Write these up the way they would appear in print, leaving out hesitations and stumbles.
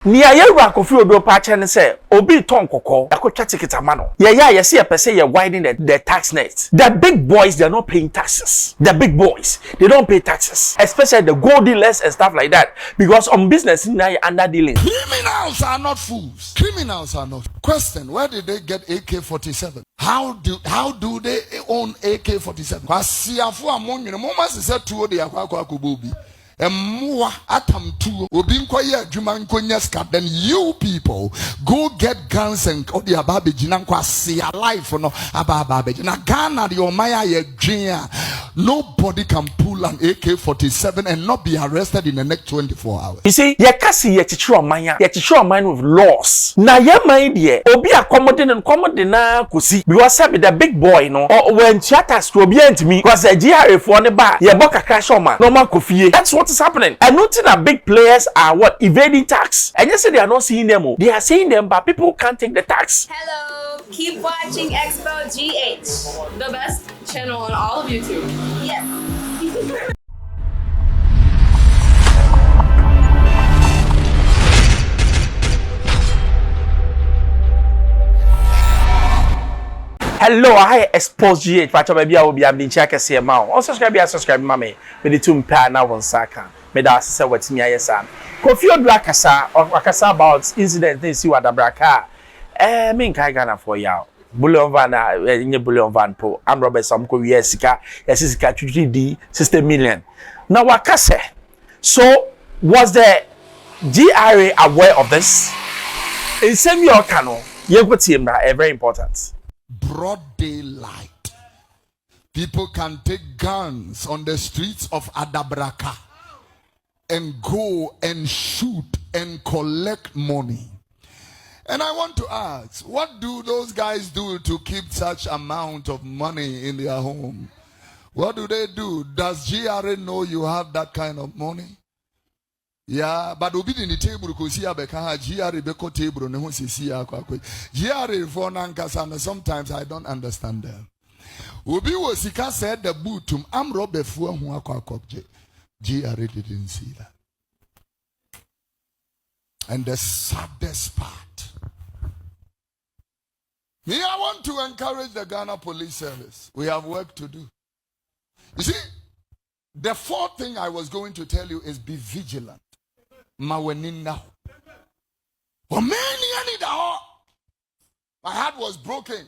Nia yewura Kofi Oduro pa che ne say obi ton kokko yakotwa ticket amano. Ye say pese ye widen the tax net. The big boys, they're not paying taxes. The big boys, they don't pay taxes, especially the gold dealers and stuff like that, because on business now under dealing. Criminals are not fools. Criminals are not. Question: where did they get AK-47? How do they own AK-47? Kwasiafour among you, mama said to the akwa Emwa atamtu obinkwa ye adwuma nkonya ska, then you people go get guns and odi ababeji na nkwase alive no ababeji na Ghana the omaya ye dwea. Nobody can pull an AK-47 and not be arrested in the next 24 hours. You see, ye kasi ye chichi omanya with laws. Na ye mind ye obi accommodate na kusi because say the big boy no or when theaters to obi antimi because the GRA for ne ba ye boka crash oma no man kofie. That's what is happening. And nothing that big players are what evading tax. And you say they are not seeing them. They are seeing them, but people can't take the tax. Hello, keep watching Xposed GH, the best channel on all of YouTube. Yes. Hello, I Xposed GH. Pacho baby, I will be able to check and see a mouth. Also, subscribe, mommy. With the two pair now on Saka. Me da say what me ayesan. Kofi Oduro akasa about incident they see what the braka. Me nkai Ghana for yaw. Bullion van nye bullion van po. R0bbers some ko wiye sika. Yes sika 60 million. Now wakase. So was the GRA aware of this? In same year kano, ye very important. Broad daylight. People can take guns on the streets of Adabraka and go and shoot and collect money. And I want to ask, what do those guys do to keep such amount of money in their home? What do they do? Does GRA know you have that kind of money? Yeah, but obi in the table because see abeka GRA beko table ne ho sisi akwa. GRA for nankasa, sometimes I don't understand them. Obi wo sika said the bootum R0bbers fu hu akwa akwa. GRA didn't see that. And the saddest part, I want to encourage the Ghana Police Service. We have work to do. You see, the fourth thing I was going to tell you is be vigilant. My heart was broken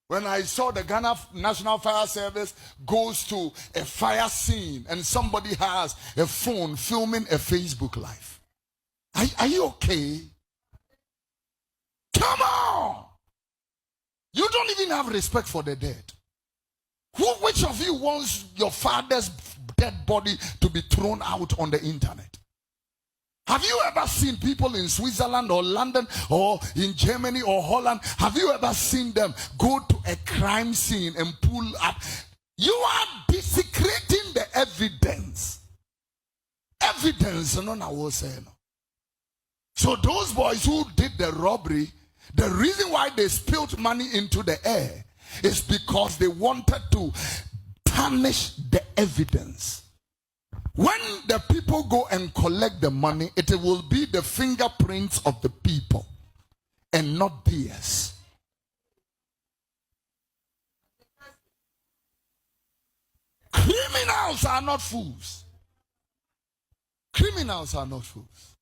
when I saw the Ghana National Fire Service goes to a fire scene and somebody has a phone filming a Facebook Live. Are you okay? Come on! You don't even have respect for the dead. Which of you wants your father's dead body to be thrown out on the internet? Have you ever seen people in Switzerland or London or in Germany or Holland? Have you ever seen them go to a crime scene and pull up? You are desecrating the evidence. Evidence, no, I will say no. So those boys who did the robbery, the reason why they spilled money into the air is because they wanted to tarnish the evidence. When the people go and collect the money, it will be the fingerprints of the people and not theirs. Criminals are not fools. Criminals are not fools.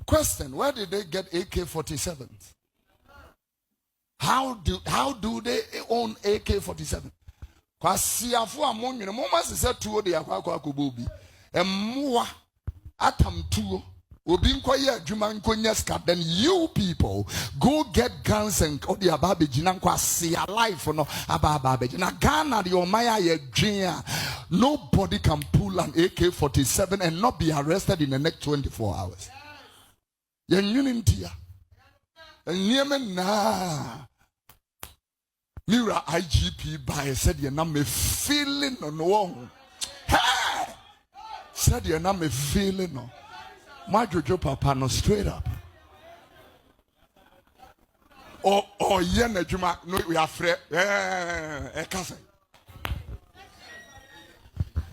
Question: where did they get AK-47s? How do they own AK-47? Kwasiafour among you, mama said to the akwa kubobi. Emwa atamtu obinkwa ye adwuma nkonya ska, then you people go get guns and odi ababeji na nkwase alive no ababeji na Ghana the omaya ye dwea. Nobody can pull an AK-47 and not be arrested in the next 24 hours. Yen yunintia enyemen na Mira IGP by said you na me feeling on one. Hey! Said you na me feeling no. My Jojo Papa no straight up. Oh yeah, Juma, no, we are afraid.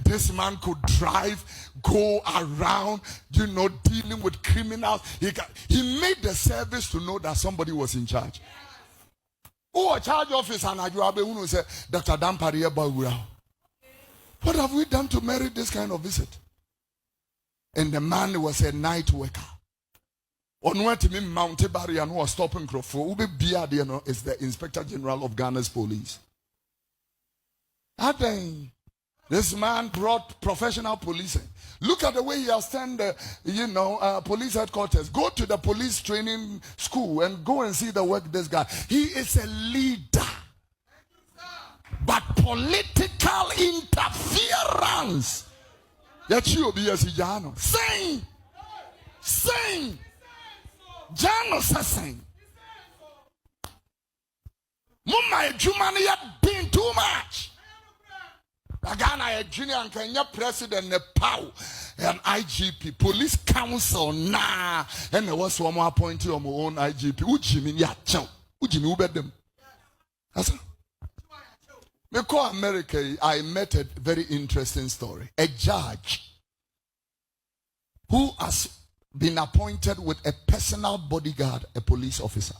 this man could drive, go around, dealing with criminals. He made the service to know that somebody was in charge. Oh, a charge officer and Ajuabe said, Dr. Dampariya Bawura. What have we done to merit this kind of visit? And the man was a night worker. On what to me mounted barrier and was stopping Crawford. Ube Biad is the Inspector General of Ghana's police. This man brought professional policing. Look at the way he has turned the, police headquarters. Go to the police training school and go and see the work this guy. He is a leader. But political interference. That you be as Jano. Sing. Jano sing. Mumma Jumani had been too much. Ghana a junior and Kenya president Nepal and IGP police council and there was one more appointed on my own IGP. Ujimi ya chow. Ujimi ubedem. Asa. Me call America. I met a very interesting story. A judge who has been appointed with a personal bodyguard, a police officer,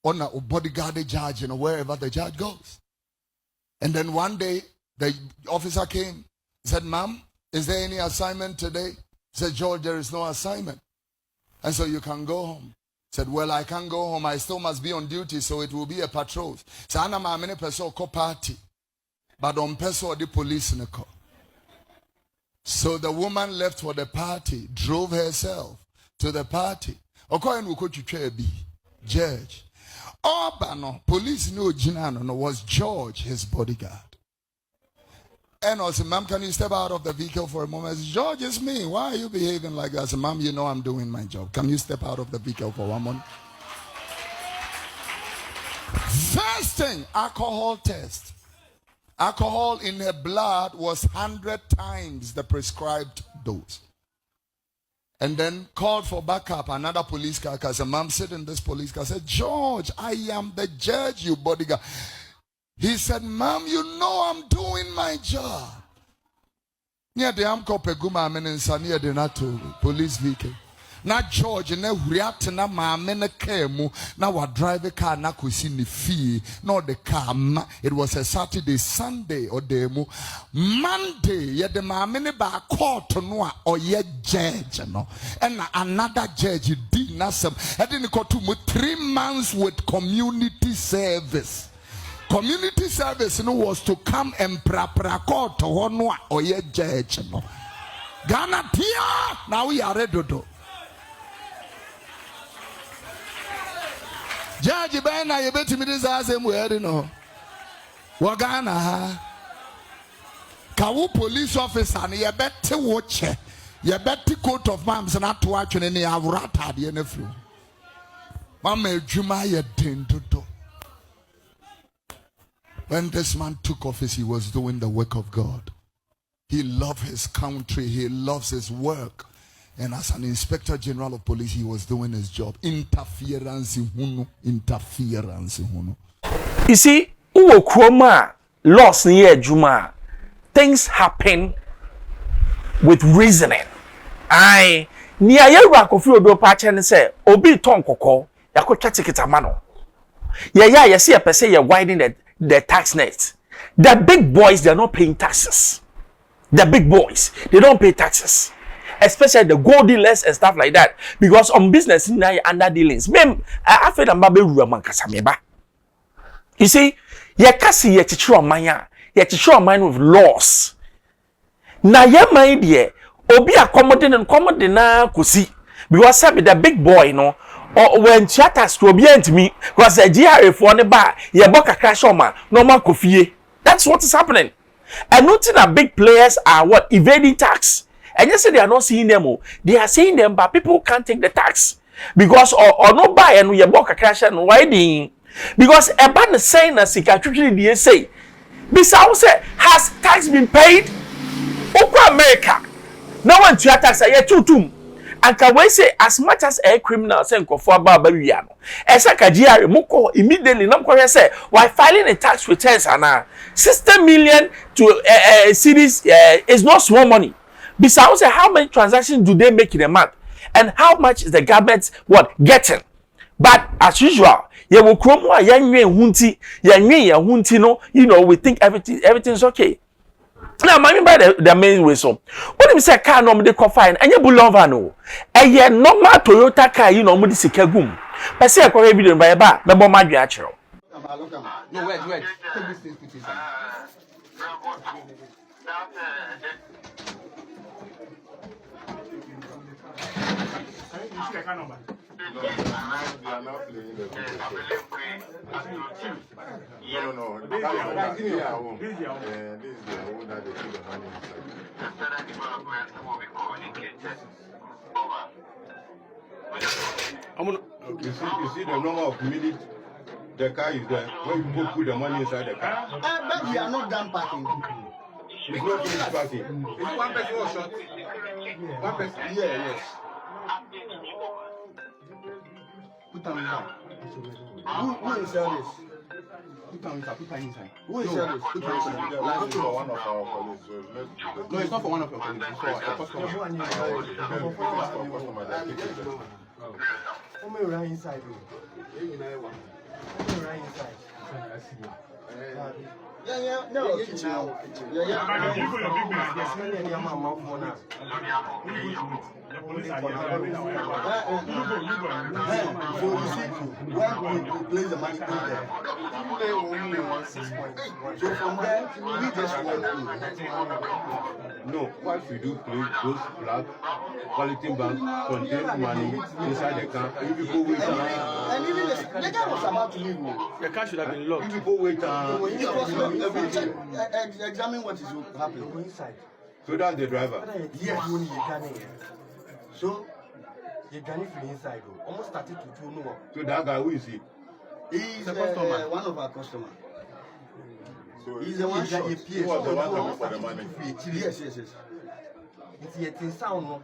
on a bodyguard a judge, wherever the judge goes. And then one day the officer came, said, "Ma'am, is there any assignment today?" Said, "George, there is no assignment. And so you can go home." Said, "Well, I can't go home. I still must be on duty, so it will be a patrol." So I'm a many person call party, but on person the police in the call. So the woman left for the party, drove herself to the party. Okoyen will go to be judge. Obano, police no Jinano was George, his bodyguard. And I said, "Ma'am, can you step out of the vehicle for a moment?" I said, "George, it's me. Why are you behaving like that?" I said, "Ma'am, you know I'm doing my job. Can you step out of the vehicle for 1 moment?" First thing, alcohol test. Alcohol in her blood was 100 times the prescribed dose. And then called for backup. Another police car. I said, "Ma'am, sit in this police car." I said, "George, I am the judge, you bodyguard." He said, "Ma'am, you know I'm doing my job." Near the Amco Peguma Mensa near the NATO police vehicle. Not George, and now react na ma mena kemu. Now I drive a car na kusini fee. Not the car. It was a Saturday, Sunday or demo. Monday, yeah, the ma mena ba court no or ye judge, no. And another judge did not some. I didn't go to 3 months with community service. Community service was to come and prapra to honor or ye judge. No. Ghana tia, now we are ready to. Judge Bena, you bet me this as him where Wagana ha. Kawu police officer, and you bet to watch. You bet the coat of arms and not to watch any avrata the NFL. Mama Jumaya Dinto. When this man took office, he was doing the work of God. He loved his country. He loves his work. And as an inspector general of police, he was doing his job. Interference. You see, uwo kroma loss near Juma. Things happen with reasoning. I near Yara Kofi Oduro patch and say, "Obi ton koko, yako chatikita mano." Yeah, you see a per se you're widening the tax net. The big boys, they're not paying taxes. The big boys, they don't pay taxes. Especially the gold dealers and stuff like that. Because on business, now under dealings. I feel that Mabe Ruman Casameba. You see, ye kasi ye teacher maya, ye teacher mind with laws. Na ye mind ye, obi accommodating and commoding na kusi. Because the big boy, no. Or when chatters to be to me, because a GRA for the bar, ye boka cash on man, no man coffee. That's what is happening. And noting that big players are what evading tax. And you say they are not seeing them, they are seeing them, but people can't take the tax because or no buy and we boka cash and why because a ban is saying that they say this house has tax been paid? Okwa America. No one to tax a year too. And can we say as much as a criminal say nkofo aba wiano. Esa ka GRA muko immediately nam ko say why filing a tax returns ana 60 million to cities is not small money. Besides, say how many transactions do they make in a month? And how much is the government getting? But as usual, you will come wa yanwe hunti no, you know, we think everything's okay. Now, I mean by the main way so. What if say car no me confine and you bulova no. A normal Toyota car, you know, mudi sikagum. But say akwa video by ba, me bo madwe a chero. No, wait. Take this thing, put it No. This is their home. This is their home that they keep the money inside. You see the number of minutes the car is there. When you go put the money inside the car. But we are not done packing. It's not finished packing. Is it one person or short? One person? Yeah, yes. Put them inside. Who is this? Put them inside. Who is this? Put them inside. It's for one of our colleagues. No, it's not for one of your colleagues. It's for a customer. Come right inside. Come right inside. Yeah. No, kitchen now. Yeah. So you see, when we place the money in there, only 1.6. So from there, we just No, what we do, those black quality banks contain money inside the car. You people wait and even the guy was about to leave. The car should have been locked. You people wait Examine what is happening inside. So that's the driver. Yes. So you can from inside. Almost started to do no. So that guy, who is he? He's one of our customers. So he's the one shot. He was the one coming for the money. Yes. It's yet in sound. No.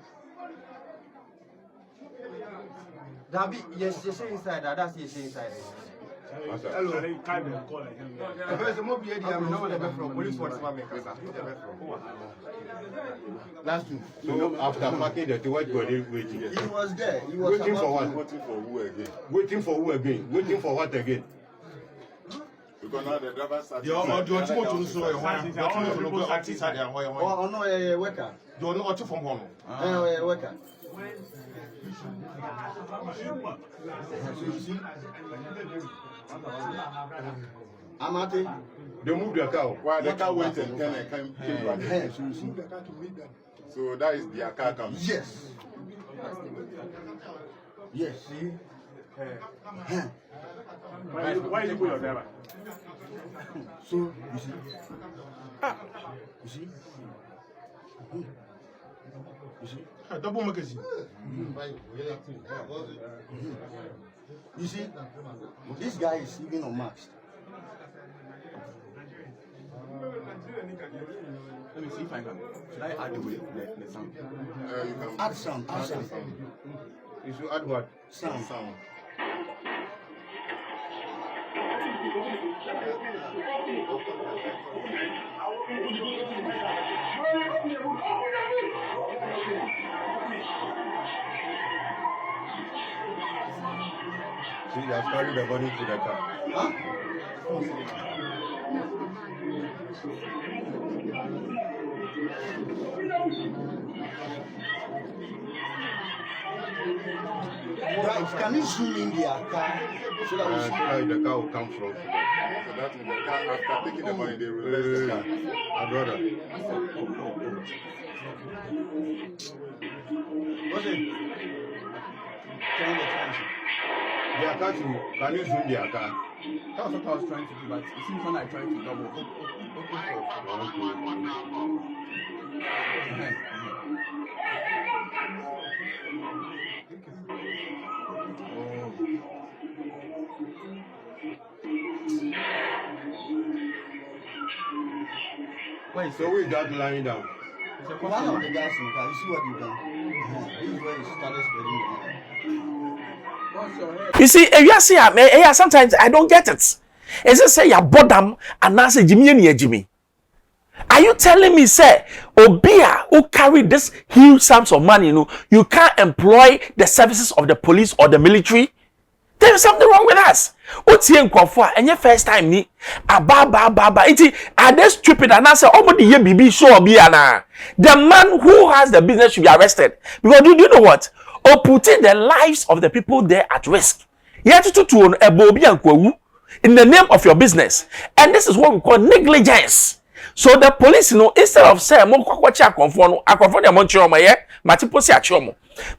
That be yes, inside. That's inside. Hello. Last two. So after parking the two, what were they waiting? He was there. He was waiting for what? Waiting for who again? Waiting for who again? Waiting for what again? Because now the driver started. Oh no, worker. You know what from home? Worker. So you see, I'm at it. They moved the car. Why the car went and then I came back. So you see, So that is their car coming. yes. See, Why you go your driver? so you see, Double magazine. you see, this guy is even unmasked. Let me see if I can. Should I add the sound? You can Add sound. You should add what? Sound. See, you have carried the body to the car. Huh? Right, can you zoom in their car so that we see? Where the car will come from. So that means the car, after taking the money, they release the car. My brother. What's it? Turn the attention. Their car too. Can you zoom their car? That's what I was trying to do, but it seems when I try to double. Wait, so who is that lying down? One of the guys in the car, you see what you've done? This is when you started spending money. What's your head? You see, sometimes I don't get it. Is it say your bottom and now say Jimmy and Jimmy? Are you telling me, say, Obia who carry this huge sums of money, you can't employ the services of the police or the military? There is something wrong with us. What's here in Kwasiafour? And your first time ni ababa. Are they stupid? And I say, oh, but the BB show Obiana. The man who has the business should be arrested. Because do you know what? Or putting the lives of the people there at risk. You have to in the name of your business. And this is what we call negligence. So the police, instead of saying,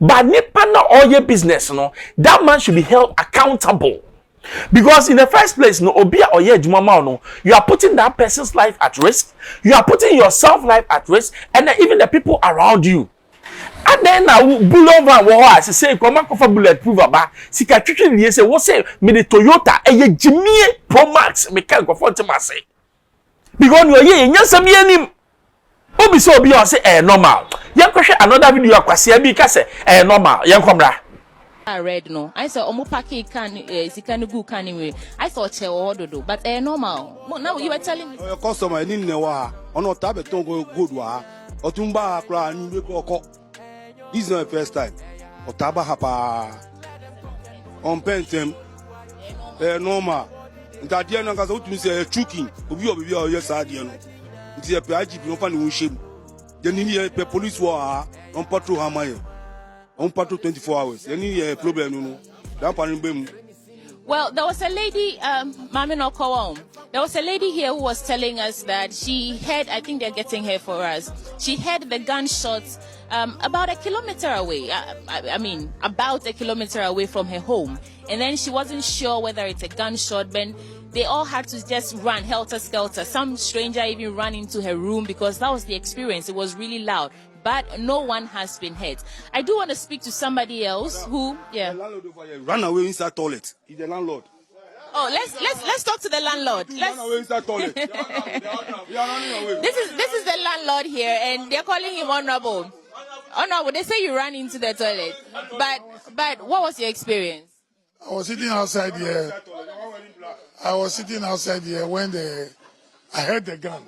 but all your business, that man should be held accountable. Because in the first place, you are putting that person's life at risk. You are putting yourself life at risk, and then even the people around you. And then now, Bulova say, "Come on, bulletproof about." Sikatwitwi say, "What say? Me the Toyota, Jimmy Pro Max, me can't go for say." Because you are here, you say me anim. Obi so obi say normal. Yan kwhwe another video akwase bi ka say normal. Yan komra. I read no. I saw omo package can sikanugu can anyway. I thought che ododo, but normal. Now you were telling me. Your customer ni newa. Ono tabe ton go good wa. Otumba akra ni be ko. This is not the first time. Otaba hapa. On pentem. Normal. Ntadia na kaza utumi say chuking. Obi o yes adie no. Nti e pe IGP no fa ni won shemu. Then ni pe police war on patrol hamaye. On patrol 24 hours. Any problem no. That pan be. Well, there was a lady, Mami Nokowom. There was a lady here who was telling us that she heard, I think they're getting here for us. She heard the gunshots about a kilometer away. I mean, about a kilometer away from her home. And then she wasn't sure whether it's a gunshot, but they all had to just run helter-skelter. Some stranger even ran into her room because that was the experience. It was really loud. But no one has been hurt. I do want to speak to somebody else who, yeah. The landlord over here ran away inside toilet. He's the landlord. Oh, let's talk to the landlord. Ran away inside toilet. They are running away. This is the landlord here, and they're calling him honorable. Honorable, they say you ran into the toilet. But what was your experience? I was sitting outside here. When I heard the gun.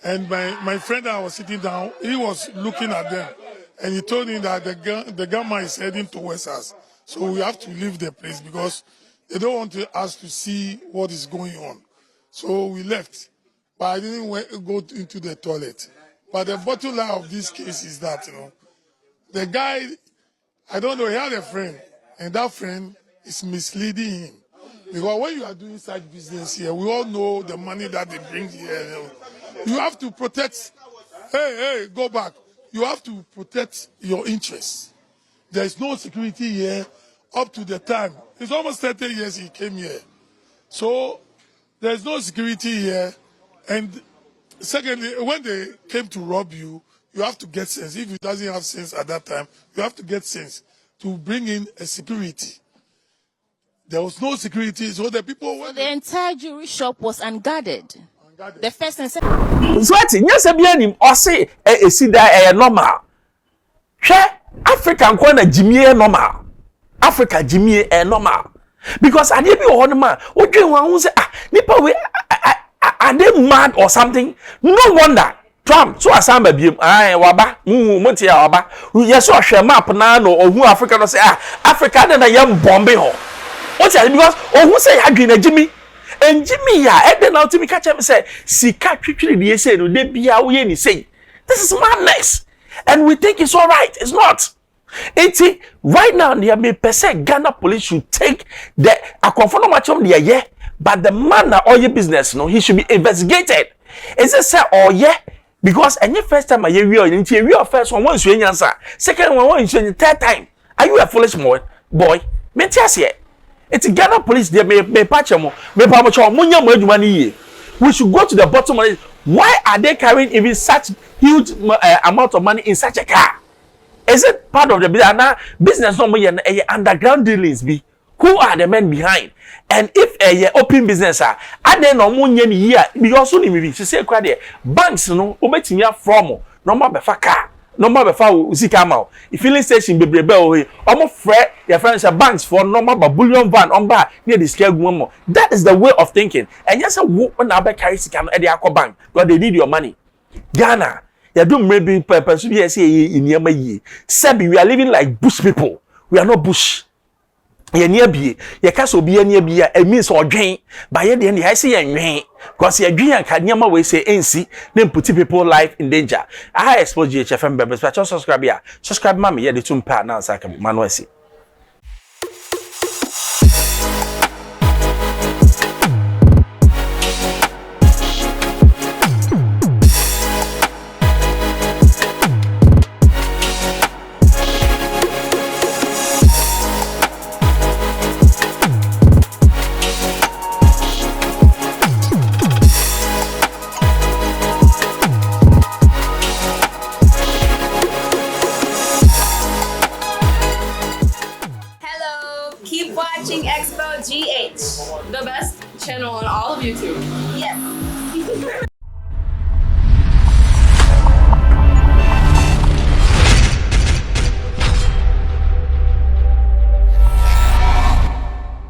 And my friend that was sitting down, he was looking at them. And he told me that the gunman is heading towards us. So we have to leave the place because they don't want us to see what is going on. So we left. But I didn't go into the toilet. But the bottom line of this case is that, the guy, I don't know, he had a friend. And that friend is misleading him. Because when you are doing such business here, we all know the money that they bring here. You have to protect. Hey, go back. You have to protect your interests. There is no security here up to the time. It's almost 30 years he came here. So there is no security here. And secondly, when they came to rob you, you have to get sense. If you doesn't have sense at that time, you have to get sense to bring in a security. There was no security, so the people... So the entire jewelry shop was unguarded. The first and second. Sweaty, yes, I or say, see that normal. Share African corner Jimmy normal. Africa Jimmy normal. Because I didn't be one man. What do you want to say? Nipa, are they mad or something? No wonder. Trump, so as I'm a beam, waba, Montia waba. Yes, so share map now, or who Africa no say, Africa than a young Bombay ho. What's that? Because, who say, I agree, Jimmy? And Jimmy, and then now to me catch him say, see, catch the say, no, they be away and say, this is madness. And we think it's all right. It's not. It's right now, near me, per se, Ghana police should take the, I confirm much on the yeah, but the man that all your business, he should be investigated. Is it say, oh yeah? Because any first time I hear you, first one, once you answer, second one, once you third time. Are you a foolish boy? Mentias here. It's Ghana police, they may patch them, may promote money. We should go to the bottom of it. Why are they carrying even such huge amount of money in such a car? Is it part of the business? No, underground dealings be. Who are the men behind? And if a open business are there no money here because soon maybe she say banks no obetinya from no more befa car normal be fa usika ma o filling station bebrebe o he omo frɛ your friends banks for normal ba bullion van on ba near the scale mo. That is the way of thinking. And yes, wo na be carry sika no e dey akọ bank because they need your money. Ghana, you do maybe person be say in yama yi. Sebi, we are living like bush people. We are not bush. Ye near be ye kaso be near be e means odwen ba ye de I say yenwen because ye dwen kan nyama we say NC then put people life in danger. I expose GHFM members but just subscribe here. Subscribe mama ye the tumpa na saka manual see. Keep watching Xposed GH, the best channel on all of YouTube. Yes.